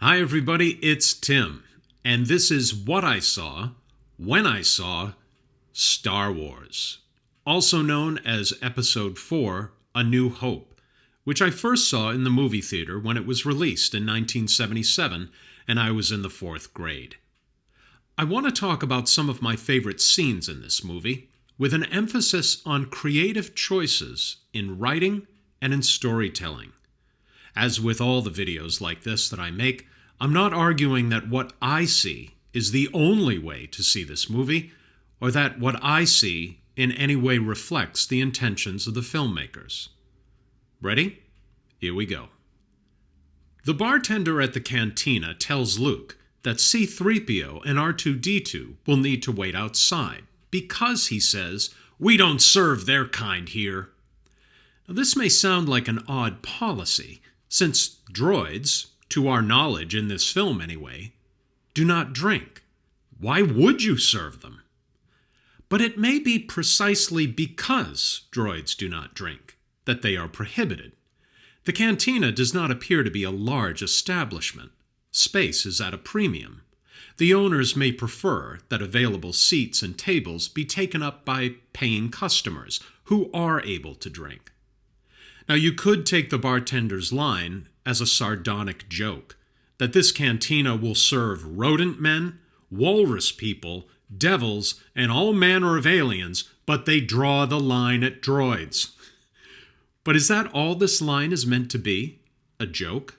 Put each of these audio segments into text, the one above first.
Hi, everybody, it's Tim, and this is what I saw when I saw Star Wars, also known as Episode 4, A New Hope, which I first saw in the movie theater when it was released in 1977, and I was in the 4th grade. I want to talk about some of my favorite scenes in this movie, with an emphasis on creative choices in writing and in storytelling. As with all the videos like this that I make, I'm not arguing that what I see is the only way to see this movie, or that what I see in any way reflects the intentions of the filmmakers. Ready? Here we go. The bartender at the cantina tells Luke that C-3PO and R2-D2 will need to wait outside because, he says, we don't serve their kind here. Now, this may sound like an odd policy, since droids, to our knowledge in this film anyway, do not drink. Why would you serve them? But it may be precisely because droids do not drink that they are prohibited. The cantina does not appear to be a large establishment. Space is at a premium. The owners may prefer that available seats and tables be taken up by paying customers who are able to drink. Now, you could take the bartender's line as a sardonic joke, that this cantina will serve rodent men, walrus people, devils, and all manner of aliens, but they draw the line at droids. But is that all this line is meant to be? A joke?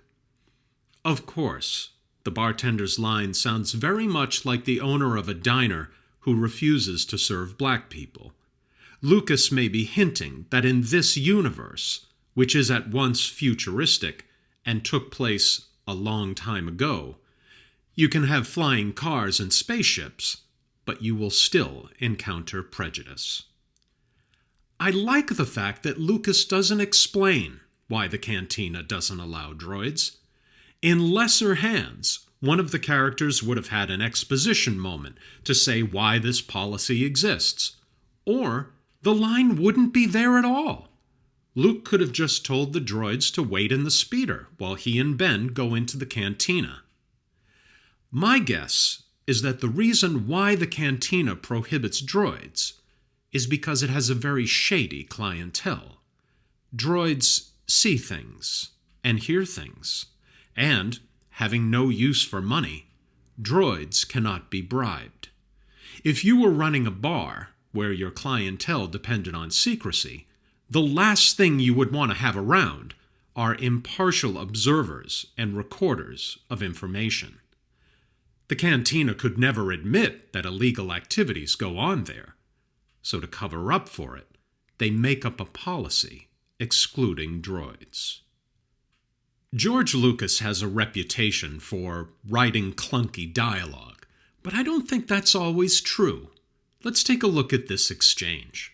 Of course, the bartender's line sounds very much like the owner of a diner who refuses to serve black people. Lucas may be hinting that in this universe, which is at once futuristic and took place a long time ago, you can have flying cars and spaceships, but you will still encounter prejudice. I like the fact that Lucas doesn't explain why the cantina doesn't allow droids. In lesser hands, one of the characters would have had an exposition moment to say why this policy exists, or the line wouldn't be there at all. Luke could have just told the droids to wait in the speeder while he and Ben go into the cantina. My guess is that the reason why the cantina prohibits droids is because it has a very shady clientele. Droids see things and hear things, and, having no use for money, droids cannot be bribed. If you were running a bar where your clientele depended on secrecy, the last thing you would want to have around are impartial observers and recorders of information. The cantina could never admit that illegal activities go on there, so to cover up for it, they make up a policy excluding droids. George Lucas has a reputation for writing clunky dialogue, but I don't think that's always true. Let's take a look at this exchange.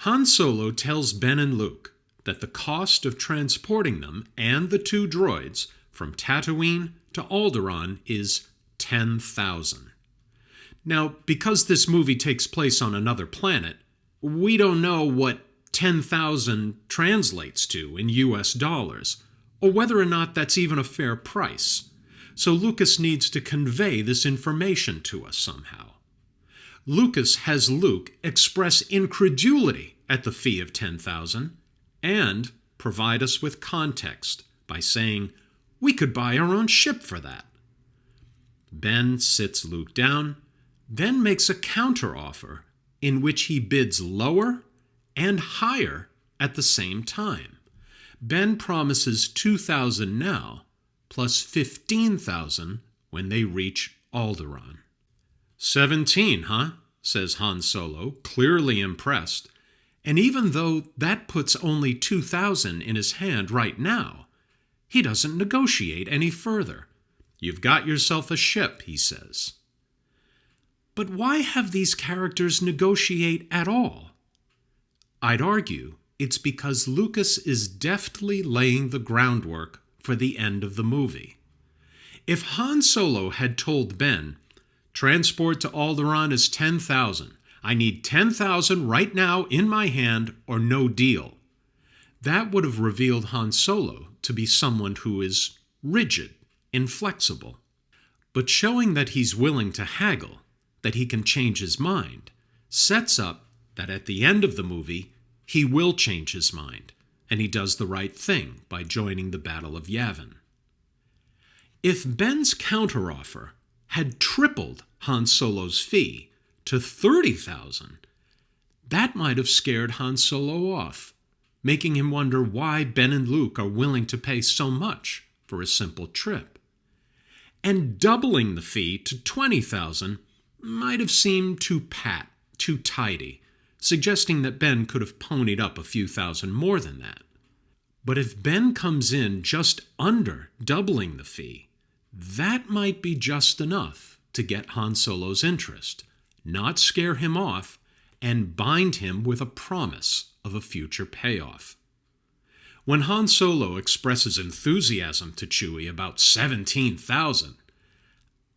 Han Solo tells Ben and Luke that the cost of transporting them and the 2 droids from Tatooine to Alderaan is $10,000. Now, because this movie takes place on another planet, we don't know what 10,000 translates to in US dollars, or whether or not that's even a fair price. So Lucas needs to convey this information to us somehow. Lucas has Luke express incredulity at the fee of $10,000 and provide us with context by saying, we could buy our own ship for that. Ben sits Luke down, then makes a counteroffer in which he bids lower and higher at the same time. Ben promises $2,000 now, plus $15,000 when they reach Alderaan. 17, huh? Says Han Solo, clearly impressed. And even though that puts only $2,000 in his hand right now, he doesn't negotiate any further. You've got yourself a ship, he says. But why have these characters negotiate at all? I'd argue it's because Lucas is deftly laying the groundwork for the end of the movie. If Han Solo had told Ben, transport to Alderaan is $10,000. I need $10,000 right now in my hand or no deal. That would have revealed Han Solo to be someone who is rigid inflexible. But showing that he's willing to haggle, that he can change his mind, sets up that at the end of the movie, he will change his mind, and he does the right thing by joining the Battle of Yavin. If Ben's counteroffer had tripled Han Solo's fee to $30,000, that might have scared Han Solo off, making him wonder why Ben and Luke are willing to pay so much for a simple trip. And doubling the fee to $20,000 might have seemed too pat, too tidy, suggesting that Ben could have ponied up a few thousand more than that. But if Ben comes in just under doubling the fee, that might be just enough to get Han Solo's interest, not scare him off, and bind him with a promise of a future payoff. When Han Solo expresses enthusiasm to Chewie about $17,000,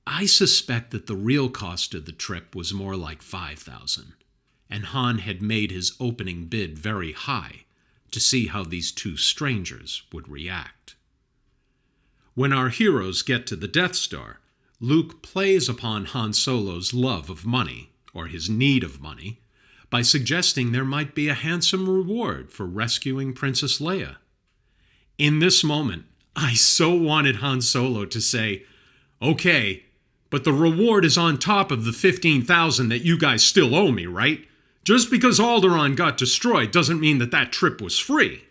I suspect that the real cost of the trip was more like $5,000, and Han had made his opening bid very high to see how these two strangers would react. When our heroes get to the Death Star, Luke plays upon Han Solo's love of money, or his need of money, by suggesting there might be a handsome reward for rescuing Princess Leia. In this moment, I so wanted Han Solo to say, "Okay, but the reward is on top of the $15,000 that you guys still owe me, right? Just because Alderaan got destroyed doesn't mean that trip was free."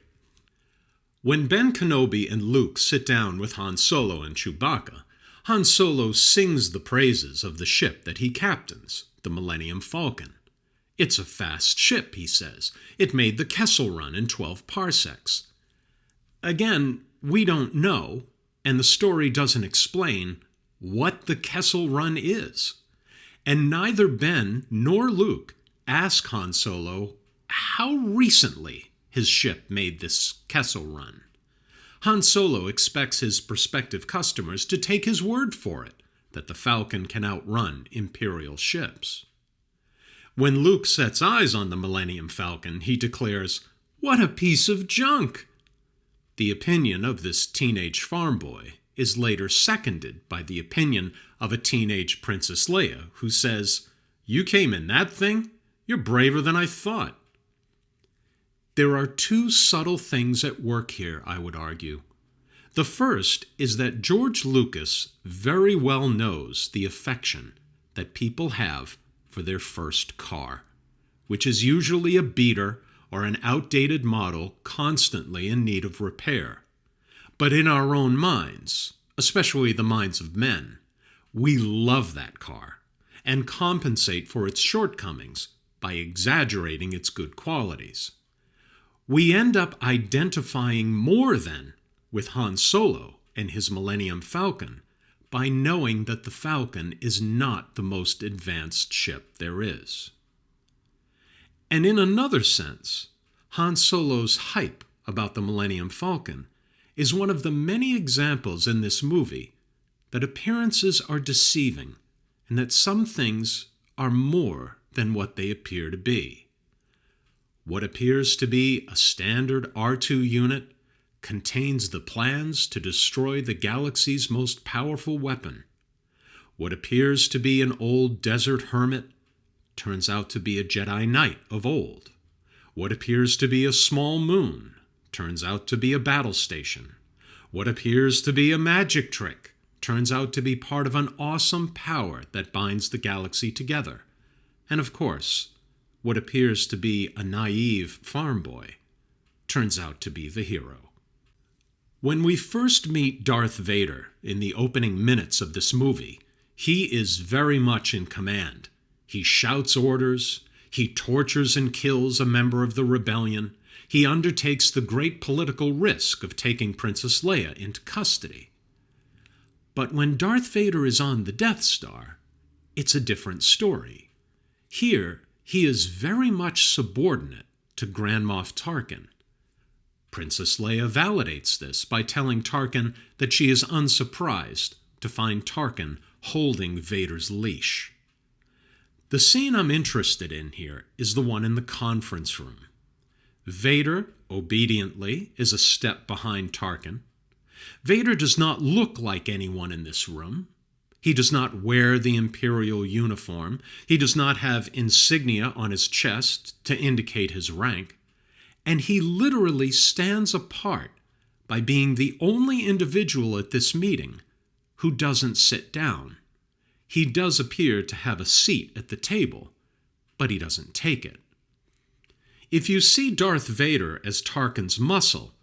When Ben Kenobi and Luke sit down with Han Solo and Chewbacca, Han Solo sings the praises of the ship that he captains, the Millennium Falcon. "It's a fast ship," he says. "It made the Kessel Run in 12 parsecs. Again, we don't know, and the story doesn't explain what the Kessel Run is. And neither Ben nor Luke ask Han Solo how recently his ship made this Kessel Run. Han Solo expects his prospective customers to take his word for it, that the Falcon can outrun Imperial ships. When Luke sets eyes on the Millennium Falcon, he declares, "What a piece of junk!" The opinion of this teenage farm boy is later seconded by the opinion of a teenage Princess Leia, who says, "You came in that thing? You're braver than I thought." There are two subtle things at work here, I would argue. The first is that George Lucas very well knows the affection that people have for their first car, which is usually a beater or an outdated model constantly in need of repair. But in our own minds, especially the minds of men, we love that car and compensate for its shortcomings by exaggerating its good qualities. We end up identifying more than with Han Solo and his Millennium Falcon by knowing that the Falcon is not the most advanced ship there is. And in another sense, Han Solo's hype about the Millennium Falcon is one of the many examples in this movie that appearances are deceiving and that some things are more than what they appear to be. What appears to be a standard R2 unit contains the plans to destroy the galaxy's most powerful weapon. What appears to be an old desert hermit turns out to be a Jedi Knight of old. What appears to be a small moon turns out to be a battle station. What appears to be a magic trick turns out to be part of an awesome power that binds the galaxy together. And of course, what appears to be a naive farm boy turns out to be the hero. When we first meet Darth Vader in the opening minutes of this movie, he is very much in command. He shouts orders, he tortures and kills a member of the rebellion, he undertakes the great political risk of taking Princess Leia into custody. But when Darth Vader is on the Death Star, it's a different story. Here, he is very much subordinate to Grand Moff Tarkin. Princess Leia validates this by telling Tarkin that she is unsurprised to find Tarkin holding Vader's leash. The scene I'm interested in here is the one in the conference room. Vader, obediently, is a step behind Tarkin. Vader does not look like anyone in this room. He does not wear the Imperial uniform. He does not have insignia on his chest to indicate his rank. And he literally stands apart by being the only individual at this meeting who doesn't sit down. He does appear to have a seat at the table, but he doesn't take it. If you see Darth Vader as Tarkin's muscle,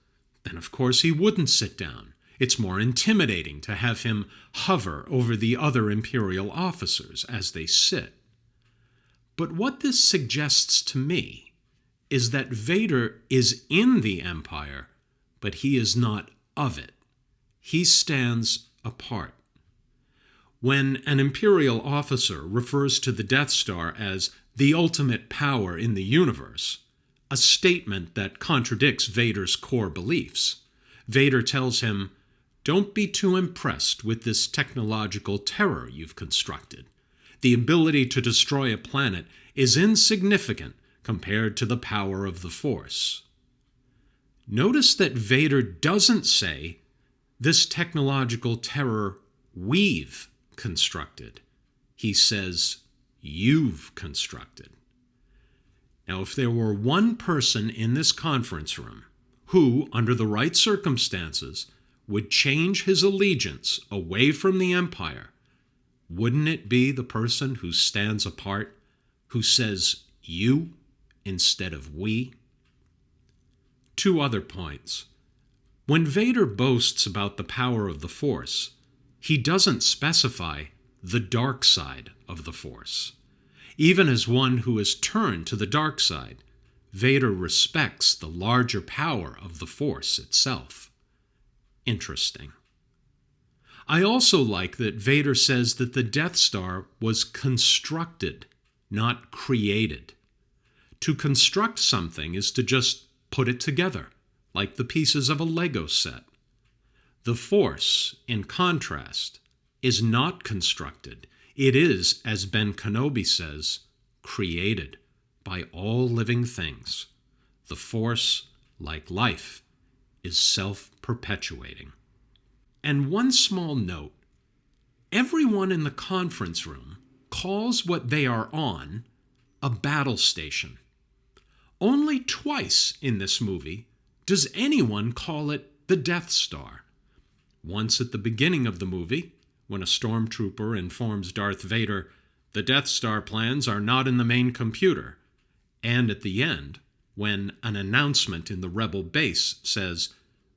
then of course he wouldn't sit down. It's more intimidating to have him hover over the other Imperial officers as they sit. But what this suggests to me is that Vader is in the Empire, but he is not of it. He stands apart. When an Imperial officer refers to the Death Star as the ultimate power in the universe, a statement that contradicts Vader's core beliefs, Vader tells him, "Don't be too impressed with this technological terror you've constructed. The ability to destroy a planet is insignificant compared to the power of the Force." Notice that Vader doesn't say, "This technological terror we've constructed." He says, "You've constructed." Now, if there were one person in this conference room who, under the right circumstances, would change his allegiance away from the Empire, wouldn't it be the person who stands apart, who says "you" instead of "we"? Two other points. When Vader boasts about the power of the Force, he doesn't specify the dark side of the Force. Even as one who has turned to the dark side, Vader respects the larger power of the Force itself. Interesting. I also like that Vader says that the Death Star was constructed, not created. To construct something is to just put it together, like the pieces of a Lego set. The Force, in contrast, is not constructed. It is, as Ben Kenobi says, created by all living things. The Force, like life, is self-perpetuating. And one small note, everyone in the conference room calls what they are on a battle station. Only twice in this movie does anyone call it the Death Star. Once at the beginning of the movie, when a stormtrooper informs Darth Vader, "The Death Star plans are not in the main computer," and at the end, when an announcement in the Rebel base says,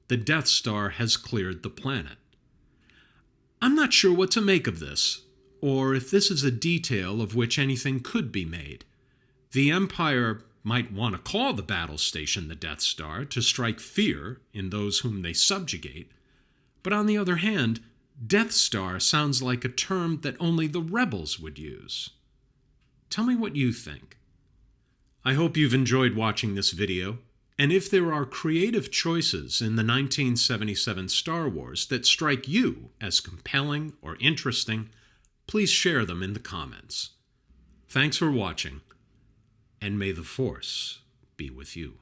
"The Death Star has cleared the planet." I'm not sure what to make of this, or if this is a detail of which anything could be made. The Empire might want to call the battle station the Death Star to strike fear in those whom they subjugate, but on the other hand, Death Star sounds like a term that only the rebels would use. Tell me what you think. I hope you've enjoyed watching this video, and if there are creative choices in the 1977 Star Wars that strike you as compelling or interesting, please share them in the comments. Thanks for watching, and may the Force be with you.